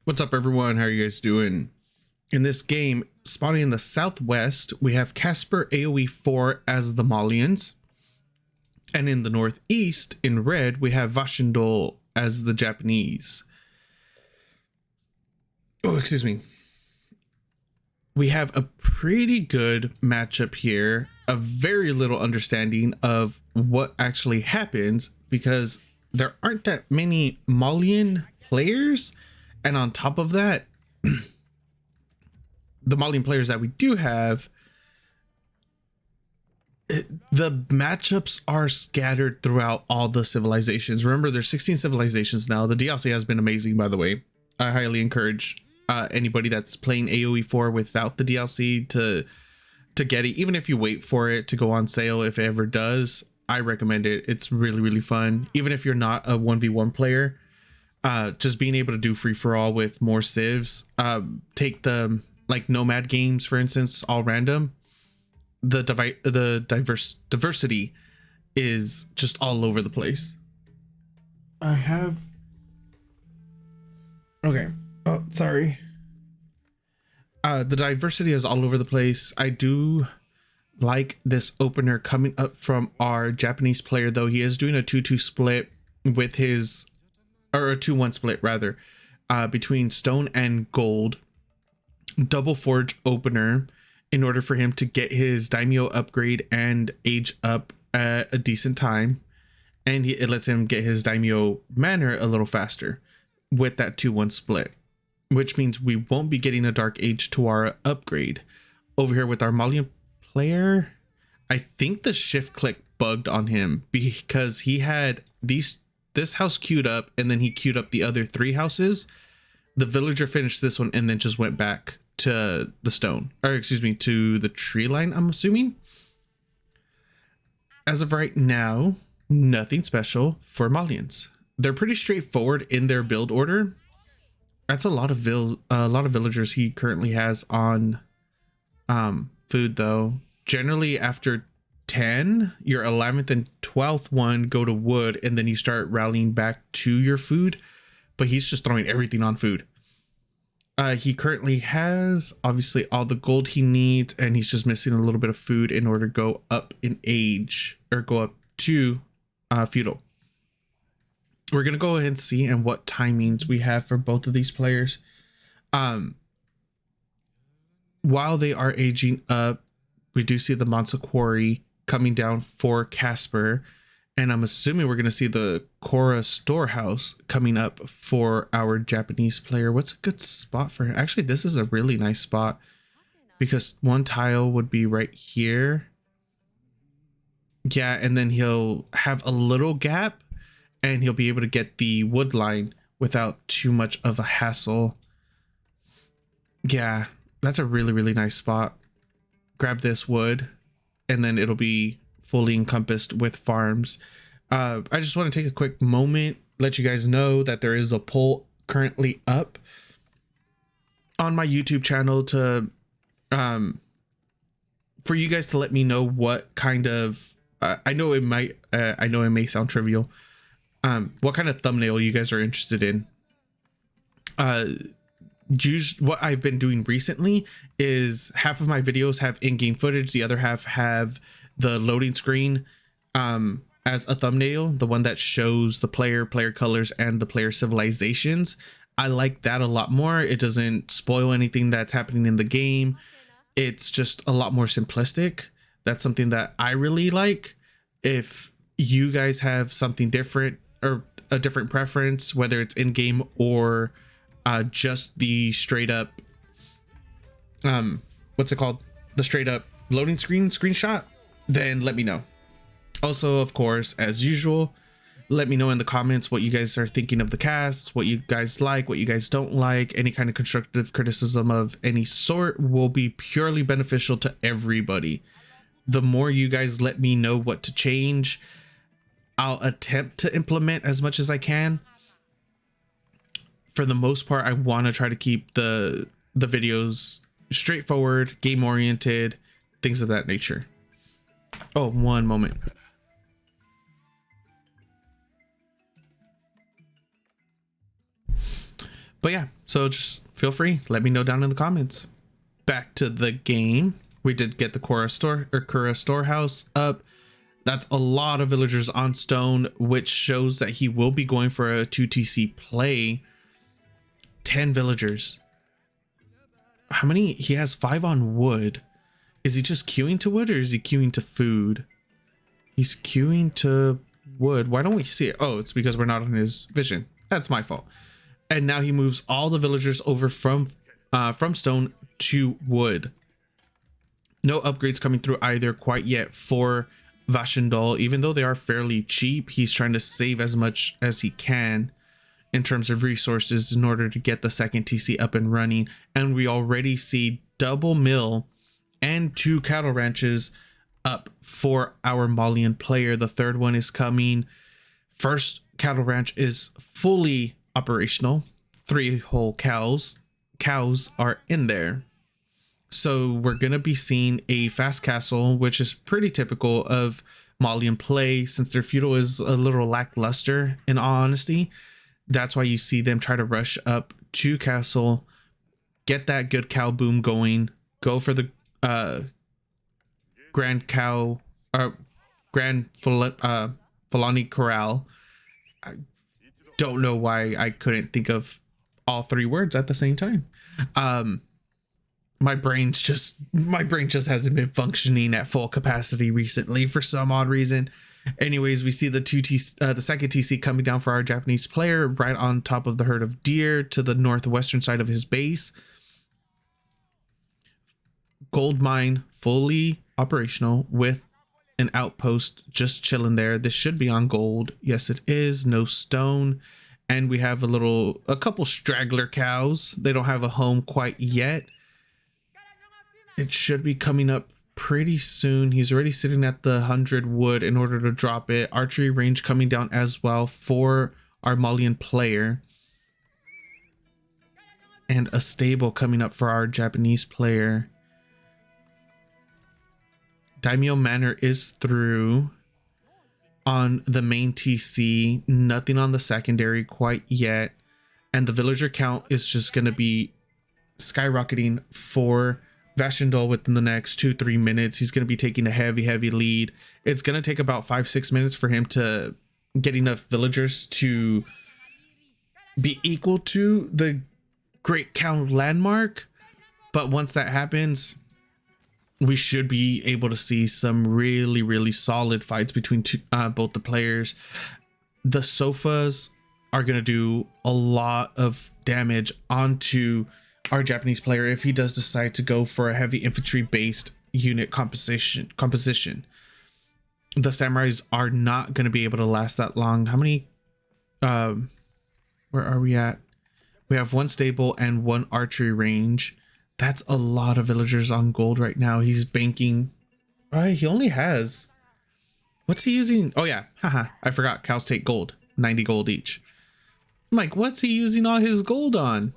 What's up, everyone? How are you guys doing? In this game, spawning in the southwest, we have CasperAoE4 as the Malians. And in the northeast, in red, we have Vanshundol as the Japanese. Oh, excuse me. We have a pretty good matchup here, a very little understanding of what actually happens because there aren't that many Malian players. And on top of that, the Malian players that we do have, the matchups are scattered throughout all the civilizations. Remember, there's 16 civilizations now. The DLC has been amazing, by the way. I highly encourage anybody that's playing AoE4 without the DLC to get it. Even if you wait for it to go on sale, if it ever does, I recommend it. It's really, really fun. Even if you're not a 1v1 player, just being able to do free for all with more civs. Take the like nomad games, for instance, all random. The diversity is just all over the place. I have. Okay. Oh, sorry. The diversity is all over the place. I do like this opener coming up from our Japanese player, though. He is doing a 2-2 split with his, or a 2-1 split rather, between stone and gold. Double forge opener in order for him to get his daimyo upgrade and age up at a decent time, and it lets him get his daimyo manor a little faster with that 2-1 split, which means we won't be getting a dark age to our upgrade. Over here with our Malian player, I think the shift click bugged on him because he had this house queued up and then he queued up the other 3 houses. The villager finished this one and then just went back to the stone, or excuse me, to the tree line, I'm assuming. As of right now, nothing special for Malians. They're pretty straightforward in their build order. That's a lot of villagers he currently has on food, though. Generally after 10, your 11th and 12th one go to wood, and then you start rallying back to your food, but he's just throwing everything on food. He currently has obviously all the gold he needs, and he's just missing a little bit of food in order to go up in age, or go up to feudal. We're gonna go ahead and see and what timings we have for both of these players. While they are aging up, we do see the Mansa Quarry coming down for Casper, and I'm assuming we're gonna see the Korra storehouse coming up for our Japanese player. What's a good spot for him? Actually, this is a really nice spot because one tile would be right here. Yeah, and then he'll have a little gap and he'll be able to get the wood line without too much of a hassle. Yeah, that's a really, really nice spot. Grab this wood and then it'll be fully encompassed with farms. I just want to take a quick moment, let you guys know that there is a poll currently up on my YouTube channel to for you guys to let me know what kind of I know it may sound trivial, what kind of thumbnail you guys are interested in. What I've been doing recently is half of my videos have in-game footage, the other half have the loading screen as a thumbnail, the one that shows the player colors and the player civilizations. I like that a lot more. It doesn't spoil anything that's happening in the game. It's just a lot more simplistic. That's something that I really like. If you guys have something different or a different preference, whether it's in-game or just the straight up what's it called, the straight up loading screenshot, then let me know. Also, of course, as usual, let me know in the comments what you guys are thinking of the cast, what you guys like, what you guys don't like. Any kind of constructive criticism of any sort will be purely beneficial to everybody. The more you guys let me know what to change, I'll attempt to implement as much as I can. For the most part, I want to try to keep the videos straightforward, game oriented, things of that nature. Oh, one moment. But yeah, so just feel free, let me know down in the comments. Back to the game. We did get the Kura storehouse up. That's a lot of villagers on stone, which shows that he will be going for a 2TC play. 10 villagers. How many? He has 5 on wood. Is he just queuing to wood, or is he queuing to food? He's queuing to wood. Why don't we see it? Oh, it's because we're not on his vision. That's my fault. And now he moves all the villagers over from stone to wood. No upgrades coming through either quite yet for Vanshundol. Even though they are fairly cheap, he's trying to save as much as he can in terms of resources in order to get the second TC up and running. And we already see double mill and 2 cattle ranches up for our Malian player. The third one is coming. First cattle ranch is fully operational. 3 whole cows are in there. So we're gonna be seeing a fast castle, which is pretty typical of Malian play, since their feudal is a little lackluster in all honesty. That's why you see them try to rush up to castle, get that good cow boom going, go for the Grand Fulani Corral. I don't know why I couldn't think of all 3 words at the same time. My brain just hasn't been functioning at full capacity recently for some odd reason. Anyways, we see the second TC coming down for our Japanese player right on top of the herd of deer to the northwestern side of his base. Gold mine fully operational with an outpost just chilling there. This should be on gold. Yes, it is. No stone. And we have a couple straggler cows. They don't have a home quite yet. It should be coming up pretty soon. He's already sitting at the 100 wood in order to drop it. Archery range coming down as well for our Malian player. And a stable coming up for our Japanese player. Daimyo Manor is through on the main TC. Nothing on the secondary quite yet. And the villager count is just going to be skyrocketing for Vanshundol within the next 2-3 minutes. He's going to be taking a heavy lead. It's going to take about 5-6 minutes for him to get enough villagers to be equal to the Great Count landmark. But once that happens, we should be able to see some really solid fights between both the players. The sofas are going to do a lot of damage onto our Japanese player if he does decide to go for a heavy infantry based unit composition. The samurais are not going to be able to last that long. How many where are we at? We have 1 stable and 1 archery range. That's a lot of villagers on gold right now. He's banking. He only has, what's he using? Oh yeah, haha, I forgot. Cows take gold, 90 gold each. I'm like, what's he using all his gold on?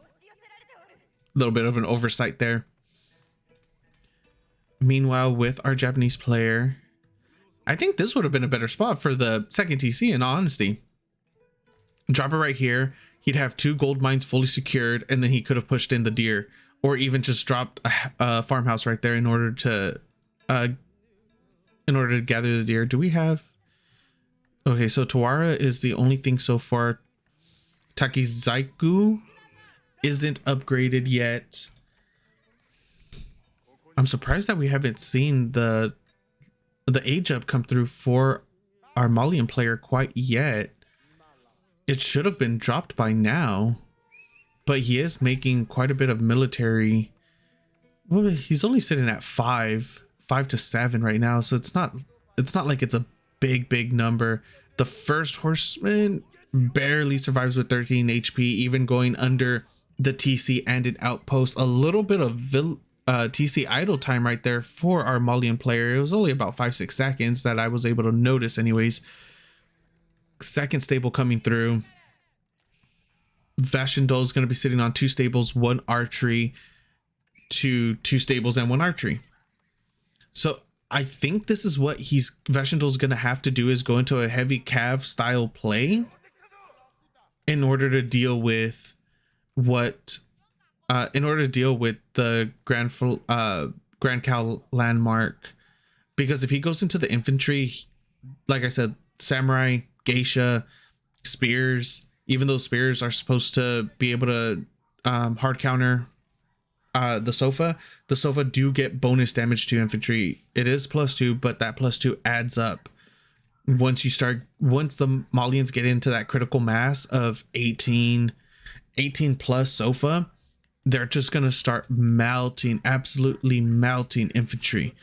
A little bit of an oversight there. Meanwhile, with our Japanese player, I think this would have been a better spot for the second TC in all honesty. Drop it right here. He'd have 2 gold mines fully secured, and then he could have pushed in the deer, or even just dropped a farmhouse right there in order to gather the deer. Do we have? Okay, so Tawara is the only thing so far. Takizaiku isn't upgraded yet. I'm surprised that we haven't seen the age up come through for our Malian player quite yet. It should have been dropped by now, but he is making quite a bit of military. Well, he's only sitting at 5 to 7 right now, so it's not like it's a big number. The first horseman barely survives with 13 HP, even going under the TC and an outpost. A little bit of TC idle time right there for our Malian player. It was only about 5-6 seconds that I was able to notice anyways. Second stable coming through. Vanshundol is going to be sitting on 2 stables, 1 archery, to 2 stables and 1 archery. So I think this is what Vanshundol is going to have to do, is go into a heavy cav style play in order to deal with what in order to deal with the Grand Cal landmark, because if he goes into the infantry, like I said, samurai, geisha, spears, even though spears are supposed to be able to hard counter the sofa do get bonus damage to infantry. It is +2, but that +2 adds up once the Malians get into that critical mass of 18 plus sofa. They're just gonna start melting, absolutely melting infantry.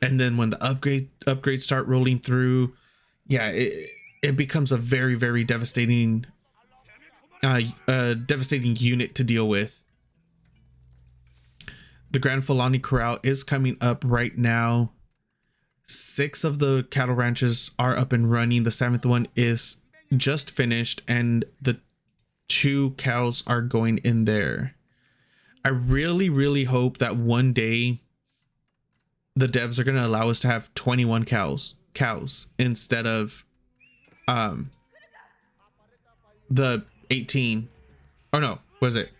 And then when the upgrades start rolling through, yeah, it becomes a very, very devastating devastating unit to deal with. The Grand Fulani Corral is coming up right now. 6 of the cattle ranches are up and running. The 7th one is just finished, and the 2 cows are going in there. I really, really hope that one day the devs are going to allow us to have 21 cows instead of the 18. Oh no, what is it?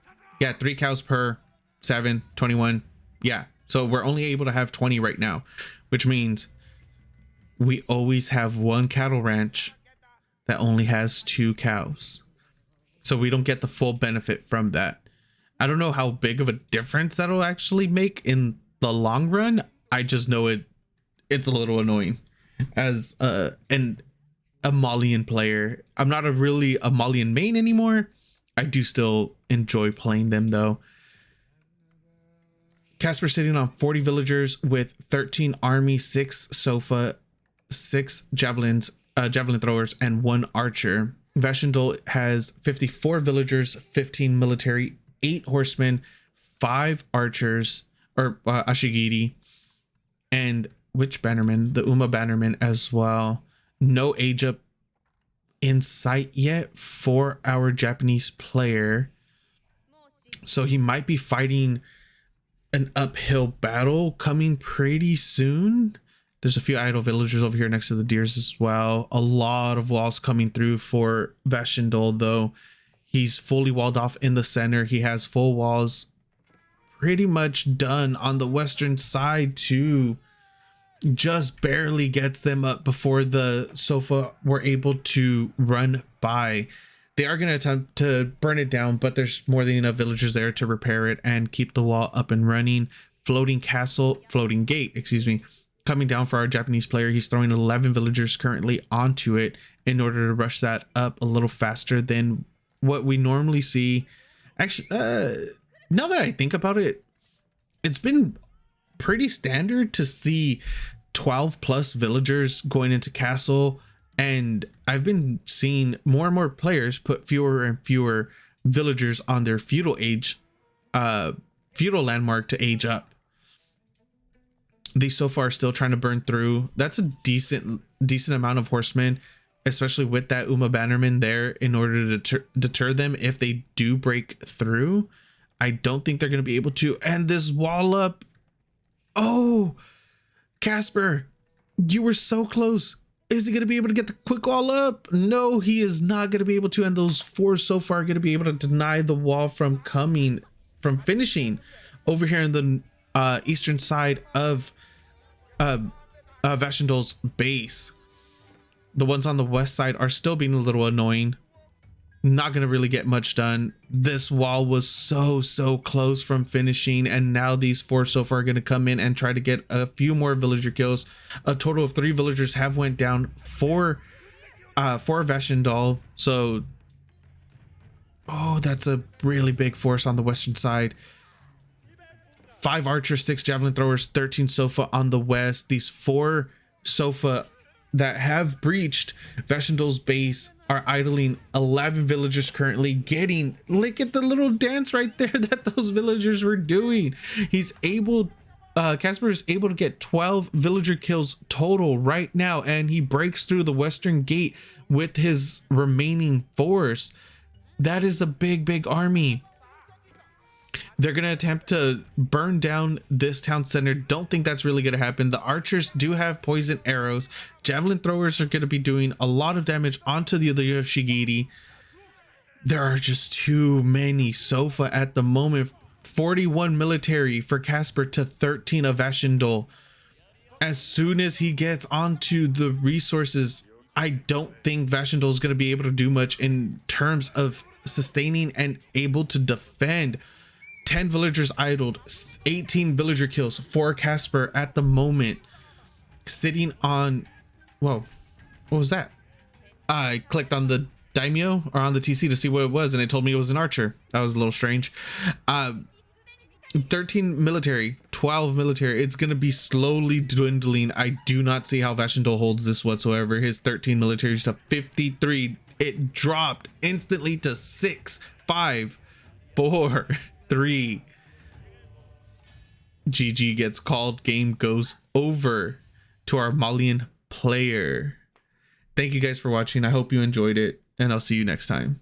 Yeah, 3 cows per 7, 21. Yeah, so we're only able to have 20 right now, which means we always have one cattle ranch that only has 2 cows, so we don't get the full benefit from that. I don't know how big of a difference that'll actually make in the long run. I just know it's a little annoying as a Malian player. I'm not really a Malian main anymore. I do still enjoy playing them though. Casper sitting on 40 villagers with 13 army, 6 sofa, 6 javelin throwers, and 1 archer. Vanshundol has 54 villagers, 15 military, 8 horsemen, 5 archers, or ashigiri, and which bannerman? The Uma bannerman as well. No age up in sight yet for our Japanese player, so he might be fighting an uphill battle coming pretty soon. There's a few idle villagers over here next to the deers as well. A lot of walls coming through for Vanshundol though. He's fully walled off in the center. He has full walls pretty much done on the western side too. Just barely gets them up before the sofa were able to run by. They are going to attempt to burn it down, but there's more than enough villagers there to repair it and keep the wall up and running. Floating gate, excuse me, coming down for our Japanese player. He's throwing 11 villagers currently onto it in order to rush that up a little faster than what we normally see. Actually, now that I think about it, it's been pretty standard to see 12 plus villagers going into castle, and I've been seeing more and more players put fewer and fewer villagers on their feudal landmark to age up. These so far are still trying to burn through. That's a decent amount of horsemen, especially with that Uma bannerman there in order to deter them if they do break through. I don't think they're going to be able to. And this wall up. Oh, Casper, you were so close. Is he going to be able to get the quick wall up? No, he is not going to be able to. And those 4 so far are going to be able to deny the wall from finishing over here in the eastern side of Vanshundol's base. The ones on the west side are still being a little annoying. Not going to really get much done. This wall was so close from finishing, and now these 4 so far are going to come in and try to get a few more villager kills. A total of 3 villagers have went down for Vanshundol. So that's a really big force on the western side. 5 archers, 6 javelin throwers, 13 sofa on the west. These 4 sofa that have breached Vanshundol's base are idling 11 villagers currently getting. Look at the little dance right there that those villagers were doing. Casper is able to get 12 villager kills total right now, and he breaks through the western gate with his remaining force. That is a big army. They're going to attempt to burn down this town center. Don't think that's really going to happen. The archers do have poison arrows. Javelin throwers are going to be doing a lot of damage onto the Yoshigiri. There are just too many Sofa at the moment. 41 military for Casper to 13 of Vanshundol. As soon as he gets onto the resources, I don't think Vanshundol is going to be able to do much in terms of sustaining and able to defend. 10 villagers idled, 18 villager kills for Casper at the moment, sitting on, whoa, what was that? I clicked on the daimyo or on the TC to see what it was, and it told me it was an archer. That was a little strange. 13 military, 12 military. It's going to be slowly dwindling. I do not see how Vanshundol holds this whatsoever. His 13 military to 53. It dropped instantly to 6, 5, 4, 3. GG gets called. Game goes over to our Malian player. Thank you guys for watching. I hope you enjoyed it, and I'll see you next time.